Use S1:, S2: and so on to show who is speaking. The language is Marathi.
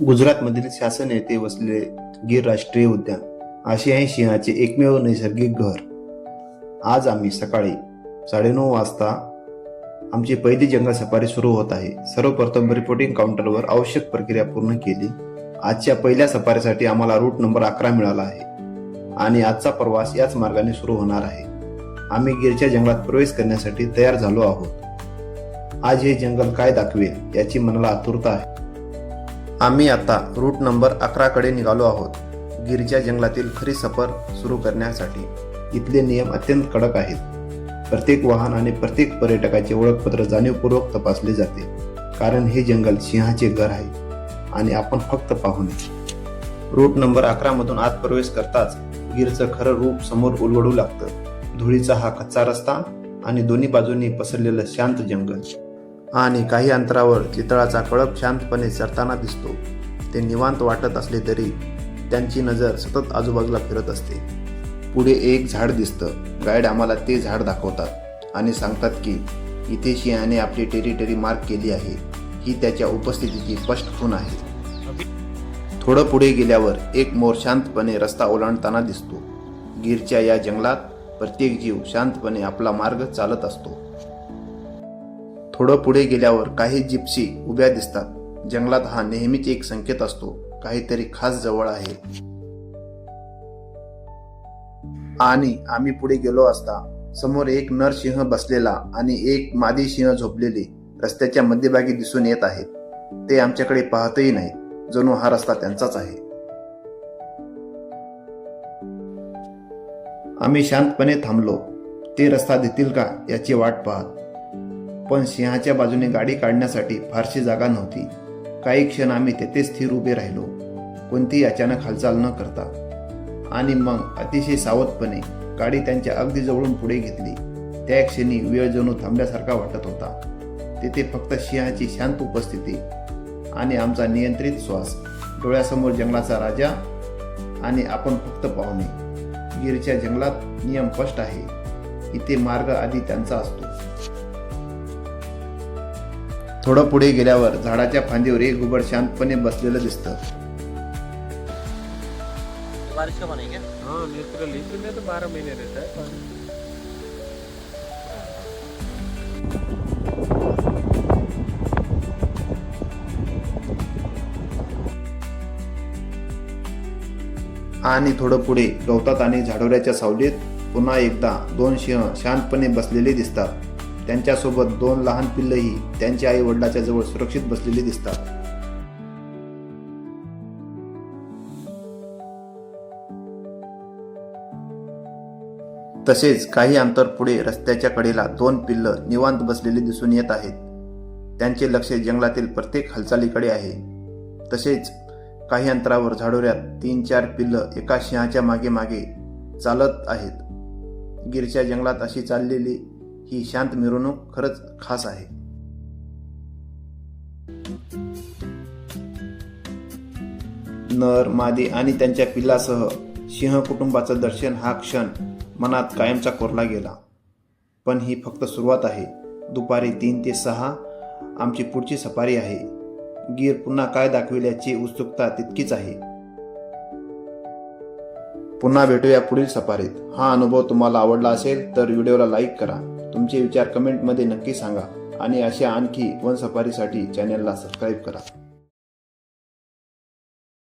S1: गुजरातमधील शासन येथे वसलेले गीर राष्ट्रीय उद्यान आशियाई सिंहाचे एकमेव नैसर्गिक घर. आज आम्ही सकाळी 9:30 वाजता आमची पहिली जंगल सफारी सुरू होत आहे. सर्वप्रथम रिपोर्टिंग काउंटरवर आवश्यक प्रक्रिया पूर्ण केली. आजच्या पहिल्या सफारीसाठी आम्हाला रूट नंबर 11 मिळाला आहे आणि आजचा प्रवास याच मार्गाने सुरू होणार आहे. आम्ही गिरच्या जंगलात प्रवेश करण्यासाठी तयार झालो आहोत. आज हे जंगल काय दाखवेल याची मनाला आतुरता आहे. आम्ही आता रूट नंबर 11 कडे निघालो आहोत. गिरच्या जंगलातील खरी सफर सुरू करण्यासाठी इथले नियम अत्यंत कडक आहेत. प्रत्येक वाहन आणि प्रत्येक पर्यटकाचे ओळखपत्र जाणीवपूर्वक तपासले जाते, कारण हे जंगल सिंहाचे घर आहे आणि आपण फक्त पाहुणे. रूट नंबर 11 मधून आत प्रवेश करताच गिरचं खरं रूप समोर उलगडू लागतं. धुळीचा हा कच्चा रस्ता आणि दोन्ही बाजूंनी पसरलेलं शांत जंगल आणि काही अंतरावर चितळाचा कळप शांतपणे सरताना दिसतो. ते निवांत वाटत असले तरी त्यांची नजर सतत आजूबाजूला फिरत असते. पुढे एक झाड दिसतं. गाईड आम्हाला ते झाड दाखवतात आणि सांगतात की इथे सिंहाने आपली टेरिटरी मार्क केली आहे. ही त्याच्या उपस्थितीची स्पष्ट खूण आहे. थोडं पुढे गेल्यावर एक मोर शांतपणे रस्ता ओलांडताना दिसतो. गिरच्या या जंगलात प्रत्येक जीव शांतपणे आपला मार्ग चालत असतो. थोडं पुढे गेल्यावर काही जिप्सी उभ्या दिसतात. जंगलात हा नेहमीच एक संकेत असतो, काहीतरी खास जवळ आहे. आणि आम्ही पुढे गेलो असता समोर एक नर सिंह बसलेला आणि एक मादी सिंह झोपलेली रस्त्याच्या मध्यभागी दिसून येत आहेत. ते आमच्याकडे पाहतही नाहीत, जणू हा रस्ता त्यांचाच आहे. आम्ही शांतपणे थांबलो, ते रस्ता देतील का याची वाट पाहत. पण सिंहाच्या बाजूने गाडी काढण्यासाठी फारशी जागा नव्हती. काही क्षण आम्ही तेथे स्थिर उभे राहिलो, कोणतीही अचानक हालचाल न करता. आणि मग अतिशय सावधपणे गाडी त्यांच्या अगदी जवळून पुढे घेतली. त्या क्षणी वेळ जणू थांबल्यासारखा वाटत होता. तेथे फक्त सिंहाची शांत उपस्थिती आणि आमचा नियंत्रित श्वास. डोळ्यासमोर जंगलाचा राजा आणि आपण फक्त पाहुणे. गिरच्या जंगलात नियम स्पष्ट आहे, इथे मार्ग आधी त्यांचा असतो. थोडं पुढे गेल्यावर झाडाच्या फांदीवर एक घुबड शांतपणे बसलेलं दिसतं.
S2: बारिश का पानी क्या?
S3: हाँ नेचुरल इसमें तो 12 महीने रहता है पानी.
S1: आणि थोडं पुढे गवतात आणि झाडोऱ्याच्या सावलीत पुन्हा एकदा 2 सिंह शांतपणे बसलेले दिसतात. त्यांच्यासोबत 2 लहान पिल्लंही त्यांच्या आई वडिलाच्या जवळ सुरक्षित बसलेली दिसतात. तसेच काही अंतर पुढे रस्त्याच्या कडेला 2 पिल्लं निवांत बसलेली दिसून येत आहेत. त्यांचे लक्ष जंगलातील प्रत्येक हालचालीकडे आहे. तसेच काही अंतरावर झाडोऱ्यात 3-4 पिल्लं एका सिंहाच्या मागे मागे चालत आहेत. गिरच्या जंगलात अशी चाललेली ही शांत मिरवणूक खरंच खास आहे. नर, मादी आणि त्यांच्या पिल्लासह सिंह कुटुंबाचं दर्शन हा क्षण मनात कायमचा कोरला गेला. पण ही फक्त सुरुवात आहे. दुपारी 3 ते 6 आमची पुढची सफारी आहे. गिर पुन्हा काय दाखवेल याची उत्सुकता तितकीच आहे. पुन्हा भेटूया पुढील सफारीत. हा अनुभव तुम्हाला आवडला असेल तर व्हिडिओला लाईक करा. तुमचे विचार कमेंटमध्ये नक्की सांगा आणि अशा आणखी वन सफारीसाठी चॅनेलला सबस्क्राईब करा.